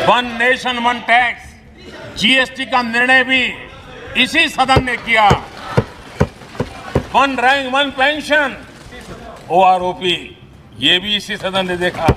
One nation one tax GST का निर्णय भी इसी सदन ने किया। One rank one pension OROP ये भी इसी सदन ने देखा।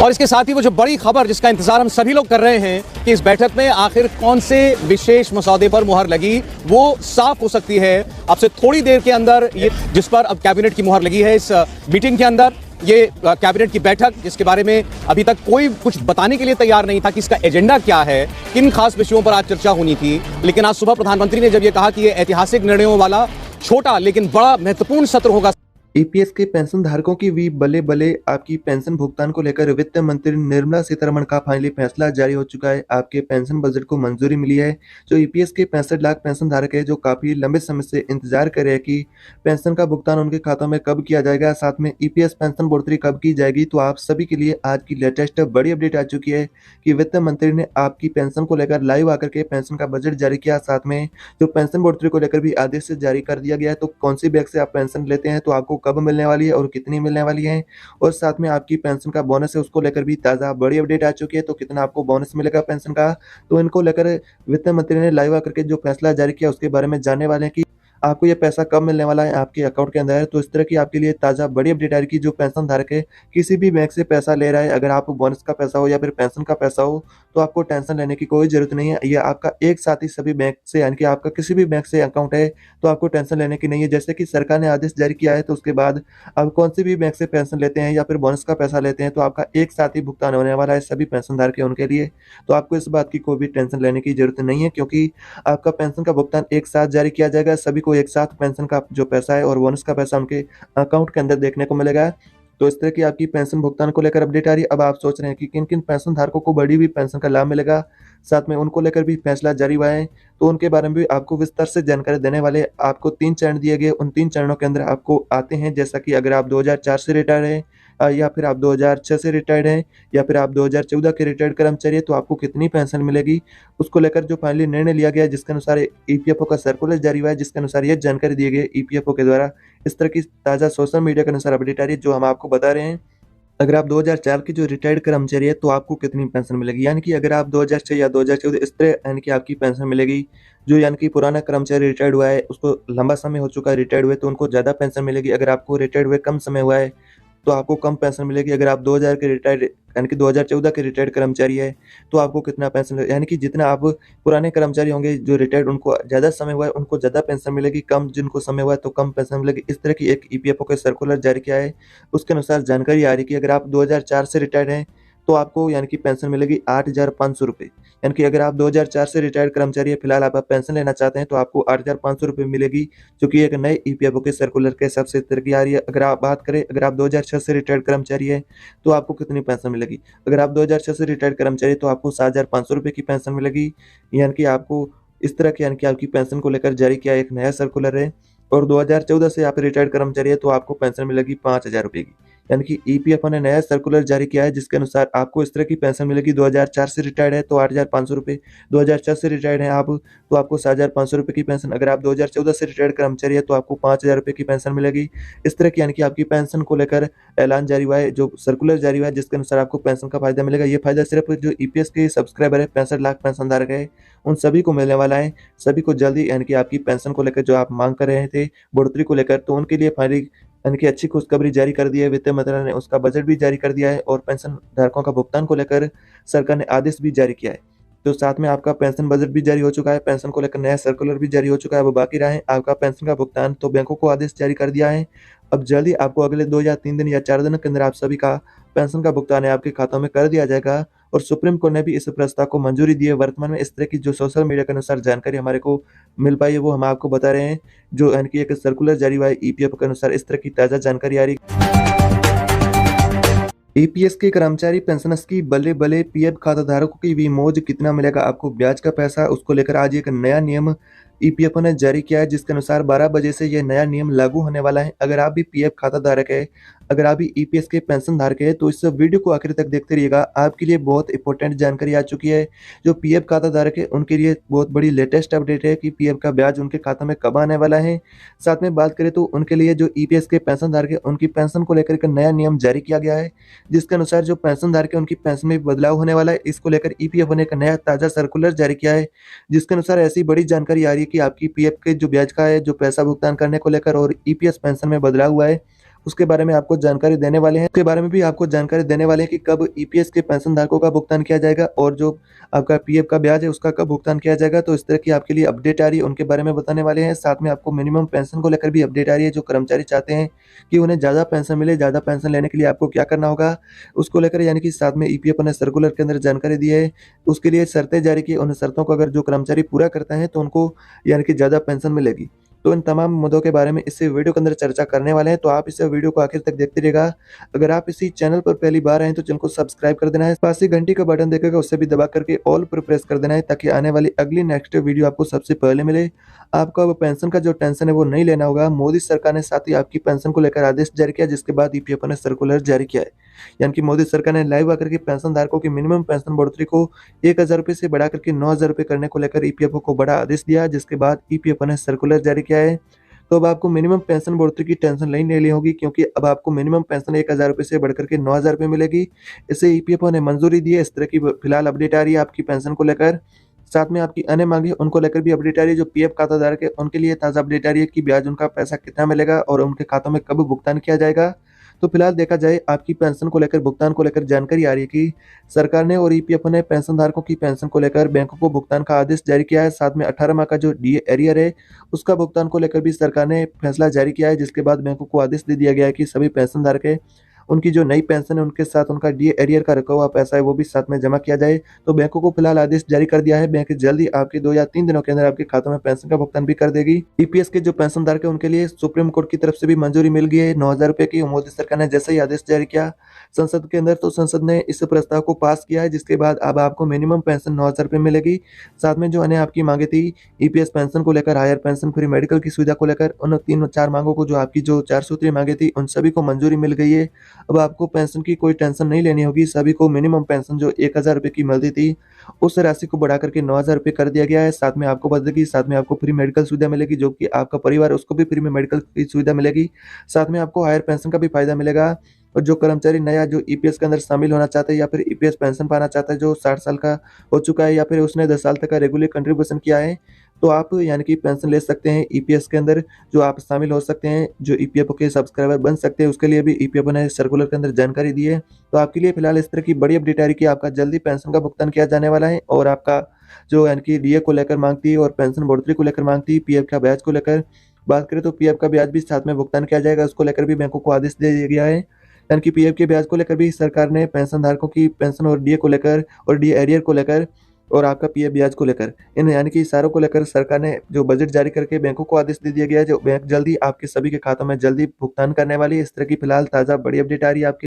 और इसके साथ ही वो जो बड़ी खबर जिसका इंतजार हम सभी लोग कर रहे हैं कि इस बैठक में आखिर कौन से विशेष मसौदे पर मुहर लगी, वो साफ हो सकती है अब से थोड़ी देर के अंदर। ये जिस पर अब कैबिनेट की मुहर लगी है इस मीटिंग के अंदर, ये कैबिनेट की बैठक जिसके बारे में अभी तक कोई कुछ बताने के लिए तैयार नहीं था कि इसका एजेंडा क्या है, किन खास विषयों पर आज चर्चा होनी थी। लेकिन आज सुबह प्रधानमंत्री ने जब ये कहा कि ये ऐतिहासिक निर्णयों वाला छोटा लेकिन बड़ा महत्वपूर्ण सत्र होगा। ईपीएस के पेंशन धारकों की भी बल्ले बल्ले। आपकी पेंशन भुगतान को लेकर वित्त मंत्री निर्मला सीतारमण का फाइनली फैसला जारी हो चुका है। आपके पेंशन बजट को मंजूरी मिली है। जो ईपीएस के 65 लाख पेंशन धारक है जो काफी लंबे समय से इंतजार कर रहे हैं कि पेंशन का भुगतान उनके खातों में कब किया जाएगा, साथ में ईपीएस पेंशन बढ़ोतरी कब की जाएगी, तो आप सभी के लिए आज की लेटेस्ट बड़ी अपडेट आ चुकी है कि वित्त मंत्री ने आपकी पेंशन को लेकर लाइव आकर के पेंशन का बजट जारी किया। साथ में जो पेंशन बढ़ोतरी को लेकर भी आदेश जारी कर दिया गया है। तो कौन सी बैंक से आप पेंशन लेते हैं तो आपको कब मिलने वाली है और कितनी मिलने वाली है, और साथ में आपकी पेंशन का बोनस है उसको लेकर भी ताजा बड़ी अपडेट आ चुकी है। तो कितना आपको बोनस मिलेगा पेंशन का, तो इनको लेकर वित्त मंत्री ने लाइव आकर के जो फैसला जारी किया उसके बारे में जानने वाले हैं कि आपको ये पैसा कब मिलने वाला है आपके अकाउंट के अंदर। तो इस तरह की आपके लिए ताज़ा बड़ी अपडेट आ रही है कि जो पेंशन धारक है किसी भी बैंक से पैसा ले रहा है, अगर आप बोनस का पैसा हो या फिर पेंशन का पैसा हो, तो आपको टेंशन लेने की कोई जरूरत नहीं है। यह आपका एक साथ ही सभी बैंक से, यानी कि आपका किसी भी बैंक से अकाउंट है तो आपको टेंशन लेने की नहीं है। जैसे कि सरकार ने आदेश जारी किया है तो उसके बाद आप कौन से भी बैंक से पेंशन लेते हैं या फिर बोनस का पैसा लेते हैं तो आपका एक साथ ही भुगतान होने वाला है सभी पेंशन धारक है उनके लिए। तो आपको इस बात की कोई भी टेंशन लेने की जरूरत नहीं है, क्योंकि आपका पेंशन का भुगतान एक साथ जारी किया जाएगा। सभी को एक साथ पेंशन का जो पैसा है और बोनस का पैसा उनके अकाउंट के अंदर देखने को मिलेगा। तो इस तरह की आपकी पेंशन भुगतान को लेकर अपडेट आ रही है। अब आप सोच रहे हैं कि किन किन पेंशन धारकों को बड़ी हुई पेंशन का लाभ मिलेगा, साथ में उनको लेकर भी फैसला जारी हुआ है, तो उनके बारे में भी आपको विस्तार से जानकारी देने वाले। आपको 3 चरण दिए गए, उन 3 चरणों के अंदर आपको आते हैं, जैसा कि अगर आप 2004 से रिटायर्ड हैं या फिर आप 2006 से रिटायर्ड हैं या फिर आप 2014 के रिटायर्ड कर्मचारी हैं, तो आपको कितनी पेंशन मिलेगी उसको लेकर जो फाइनली निर्णय लिया गया है, जिसके अनुसार ईपीएफओ का सर्कुलर जारी हुआ है, जिसके अनुसार यह जानकारी दी गई है ईपीएफओ के द्वारा। इस तरह की ताज़ा सोशल मीडिया के अनुसार अपडेट आ रही है जो हम आपको बता रहे हैं। अगर आप 2004 के जो रिटायर्ड कर्मचारी है तो आपको कितनी पेंशन मिलेगी, यानी कि अगर आप 2006 या 2014 इस तरह यानी कि आपकी पेंशन मिलेगी। जो यानी कि पुराना कर्मचारी रिटायर्ड हुआ है, उसको लंबा समय हो चुका है रिटायर्ड हुए, तो उनको ज़्यादा पेंशन मिलेगी। अगर आपको रिटायर्ड हुए कम समय हुआ है तो आपको कम पेंशन मिलेगी। अगर आप 2000 के रिटायर्ड यानी कि 2014 के रिटायर्ड कर्मचारी है तो आपको कितना पेंशन, यानी कि जितना आप पुराने कर्मचारी होंगे जो रिटायर्ड उनको ज़्यादा समय हुआ है उनको ज़्यादा पेंशन मिलेगी, कम जिनको समय हुआ है तो कम पेंशन मिलेगी। इस तरह की एक ईपीएफओ के सर्कुलर जारी किया है, उसके अनुसार जानकारी आ रही है कि अगर आप 2004 से रिटायर्ड हैं तो आपको यानी कि पेंशन मिलेगी 8,500 रुपये। यानी कि अगर आप 2004 से रिटायर्ड कर्मचारी है, फिलहाल आप पेंशन लेना चाहते हैं तो आपको 8,500 रुपये मिलेगी, जो कि एक नए ईपीएफओ के सर्कुलर के हिसाब से तरक्की आ रही है। अगर आप बात करें, अगर आप 2006 से रिटायर्ड कर्मचारी है तो आपको कितनी पेंशन मिलेगी, अगर आप 2006 से रिटायर्ड कर्मचारी तो आपको 7,500 रुपये की पेंशन मिलेगी। यानी कि आपको इस तरह की यानी कि आपकी पेंशन को लेकर जारी किया एक नया सर्कुलर है। और 2014 से आप रिटायर्ड कर्मचारी है तो आपको पेंशन मिलेगी 5,000 रुपये की। यानी कि ईपीएफओ ने नया सर्कुलर जारी किया है जिसके अनुसार आपको इस तरह की पेंशन मिलेगी। 2004 से रिटायर्ड है तो 8,500 रुपये, 2006 से रिटायर्ड हैं आप तो आपको 7,500 रुपये की पेंशन, अगर आप 2014 से रिटायर्ड कर्मचारी है तो आपको 5,000 रुपये की पेंशन मिलेगी। इस तरह की यानी कि आपकी पेंशन को लेकर ऐलान जारी हुआ है, जो सर्कुलर जारी हुआ है, जिसके अनुसार आपको पेंशन का फायदा मिलेगा। ये फायदा सिर्फ जो ईपीएस के सब्सक्राइबर है 65 लाख पेंशन धारक है उन सभी को मिलने वाला है। सभी को जल्दी यानी कि आपकी पेंशन को लेकर जो आप मांग कर रहे थे बढ़ोतरी को लेकर, तो उनके लिए फाइनली यानी कि अच्छी खुशखबरी जारी कर दी है। वित्त मंत्रालय ने उसका बजट भी जारी कर दिया है और पेंशन धारकों का भुगतान को लेकर सरकार ने आदेश भी जारी किया है। तो साथ में आपका पेंशन बजट भी जारी हो चुका है, पेंशन को लेकर नया सर्कुलर भी जारी हो चुका है। अब बाकी रहा है आपका पेंशन का भुगतान, तो बैंकों को आदेश जारी कर दिया है। अब जल्दी आपको अगले 2 या 3 दिन या 4 दिनों के अंदर आप सभी का पेंशन का भुगतान है आपके खातों में कर दिया जाएगा। और सुप्रीम कोर्ट ने भी इस प्रस्ताव को मंजूरी दी है। वर्तमान में इस तरह की जो सोशल मीडिया के अनुसार जानकारी हमारे को मिल पाई है वो हम आपको बता रहे हैं। जो यानी कि एक सर्कुलर जारी हुआ है ईपीएफओ के अनुसार, इस तरह की ताज़ा जानकारी आ रही है। ईपीएस के कर्मचारी पेंशनर्स की बल्ले बल्ले, पीएफ खाताधारकों की भी मौज, कितना मिलेगा आपको ब्याज का पैसा, उसको लेकर आज एक नया नियम ईपीएफओ ने जारी किया है, जिसके अनुसार 12 बजे से यह नया नियम लागू होने वाला है। अगर आप भी पीएफ खाता धारक है, अगर आप भी ईपीएस के पेंशन धारक हैं तो इस वीडियो को आखिर तक देखते रहिएगा। आपके लिए बहुत इंपॉर्टेंट जानकारी आ चुकी है। जो पीएफ खाता धारक है उनके लिए बहुत बड़ी लेटेस्ट अपडेट है कि पीएफ का ब्याज उनके खाता में कब आने वाला है। साथ में बात करें तो उनके लिए जो ईपीएस के पेंशन धारक है उनकी पेंशन को लेकर एक नया नियम जारी किया गया है, जिसके अनुसार जो पेंशन धारक है उनकी पेंशन में बदलाव होने वाला है। इसको लेकर ईपीएफ ने एक नया ताजा सर्कुलर जारी किया है, जिसके अनुसार ऐसी बड़ी जानकारी आ रही है कि आपकी पीएफ के जो ब्याज का है, जो पैसा भुगतान करने को लेकर और ईपीएस पेंशन में बदलाव हुआ है, उसके बारे में आपको जानकारी देने वाले हैं। उसके बारे में भी आपको जानकारी देने वाले हैं कि कब ईपीएस के पेंशन धारकों का भुगतान किया जाएगा और जो आपका पीएफ का ब्याज है उसका कब भुगतान किया जाएगा। तो इस तरह की आपके लिए अपडेट आ रही है, उनके बारे में बताने वाले हैं। साथ में आपको मिनिमम पेंशन को लेकर भी अपडेट आ रही है। जो कर्मचारी चाहते हैं कि उन्हें ज़्यादा पेंशन मिले, ज़्यादा पेंशन लेने के लिए आपको क्या करना होगा, उसको लेकर यानी कि साथ में ईपीएफ ने सर्कुलर के अंदर जानकारी दी है। उसके लिए शर्तें जारी की, उन शर्तों को अगर जो कर्मचारी पूरा करता है तो उनको यानी कि ज़्यादा पेंशन मिलेगी। तो इन तमाम मुद्दों के बारे में इस वीडियो के अंदर चर्चा करने वाले हैं, तो आप इस वीडियो को आखिर तक देखते रहिएगा। अगर आप इसी चैनल पर पहली बार आए हैं तो चैनल को सब्सक्राइब कर देना है, पास ही घंटी का बटन देखेगा उससे भी दबा करके ऑल पर प्रेस कर देना है, ताकि आने वाली अगली नेक्स्ट वीडियो आपको सबसे पहले मिले। आपको अब पेंशन का जो टेंशन है वो नहीं लेना होगा। मोदी सरकार ने साथ ही आपकी पेंशन को लेकर आदेश जारी किया, जिसके बाद ईपीएफ ने सर्कुलर जारी किया है। यानी कि मोदी सरकार ने लाइव आकर के पेंशन धारकों की मिनिमम पेंशन बढ़ोतरी को 1000 रुपये से बढ़ा करके 9000 रुपये करने को लेकर ईपीएफ को बड़ा आदेश दिया, जिसके बाद ईपीएफ ने सर्कुलर जारी किया है। तो अब आपको मिनिमम पेंशन बढ़ोतरी की टेंशन नहीं लेनी होगी, क्योंकि अब आपको मिनिमम पेंशन 1000 रुपये से बढ़कर के 9000 रुपये मिलेगी। इसे ईपीएफओ ने मंजूरी दी है। इस तरह की फिलहाल अपडेट आ रही है आपकी पेंशन को लेकर। साथ में आपकी अन्य मांगे उनको लेकर भी अपडेट आ रही है। जो पीएफ खाता धारक है उनके लिए ताज़ा अपडेट आ रही है कि ब्याज उनका पैसा कितना मिलेगा और उनके खातों में कब भुगतान किया जाएगा। तो फिलहाल देखा जाए आपकी पेंशन को लेकर, भुगतान को लेकर जानकारी आ रही है कि सरकार ने और ईपीएफ ने पेंशन धारकों की पेंशन को लेकर बैंकों को भुगतान का आदेश जारी किया है। साथ में 18 माह का जो डीए एरियर है उसका भुगतान को लेकर भी सरकार ने फैसला जारी किया है, जिसके बाद बैंकों को आदेश दे दिया गया है कि सभी पेंशन धारक है उनकी जो नई पेंशन है उनके साथ उनका डीए एरियर का रखा हुआ पैसा है वो भी साथ में जमा किया जाए। तो बैंकों को फिलहाल आदेश जारी कर दिया है। बैंक जल्द ही आपके 2 या 3 दिनों के अंदर आपके खातों में पेंशन का भुगतान भी कर देगी। ईपीएस के जो पेंशन धारक है उनके लिए सुप्रीम कोर्ट की तरफ से भी मंजूरी मिल गई है 9000 रुपये की। मोदी सरकार ने जैसे ही आदेश जारी किया संसद के अंदर, तो संसद ने इस प्रस्ताव को पास किया है, जिसके बाद अब आपको मिनिमम पेंशन 9000 रुपये मिलेगी। साथ में जो अन्य आपकी मांगे थी ईपीएस पेंशन को लेकर, हायर पेंशन, फ्री मेडिकल की सुविधा को लेकर, उन 3-4 मांगों को, जो आपकी जो 4 सूत्रीय मांगे थी उन सभी को मंजूरी मिल गई है। अब आपको पेंशन की कोई टेंशन नहीं लेनी होगी। सभी को मिनिमम पेंशन जो 1000 रुपये की मिलती थी उस राशि को बढ़ा करके 9000 रुपये कर दिया गया है। साथ में आपको बदलेगी, साथ में आपको फ्री मेडिकल सुविधा मिलेगी, जो कि आपका परिवार उसको भी फ्री में मेडिकल की सुविधा मिलेगी। साथ में आपको हायर पेंशन का भी फायदा मिलेगा। और जो कर्मचारी नया जो ईपीएस के अंदर शामिल होना चाहता है या फिर ईपीएस पेंशन पाना चाहता है, जो 60 साल का हो चुका है या फिर उसने 10 साल तक का रेगुलर कंट्रीब्यूशन किया है, तो आप यानी कि पेंशन ले सकते हैं ईपीएस के अंदर। जो आप शामिल हो सकते हैं, जो ईपीएफ के सब्सक्राइबर बन सकते हैं, उसके लिए भी ईपीएफ ने सर्कुलर के अंदर जानकारी दी है। तो आपके लिए फिलहाल इस तरह की बड़ी अपडेट आ रही है कि आपका जल्दी पेंशन का भुगतान किया जाने वाला है। और आपका जो यानी कि डीए को लेकर मांग थी और पेंशन बढ़ोतरी को लेकर मांग थी, पीएफ का ब्याज को लेकर बात करें तो पीएफ का ब्याज भी साथ में भुगतान किया जाएगा। उसको लेकर भी बैंकों को आदेश दे दिया गया है। यानी कि पीएफ के ब्याज को लेकर भी सरकार ने पेंशन धारकों की पेंशन और डीए को लेकर और डीए एरियर को लेकर और आपका पीएफ ब्याज को लेकर, इन यानी कि इशारों को लेकर सरकार ने जो बजट जारी करके बैंकों को आदेश दे दिया गया है, जो बैंक जल्दी आपके सभी के खातों में जल्दी भुगतान करने वाली है। इस तरह की फिलहाल ताज़ा बड़ी अपडेट आ रही है आपकी।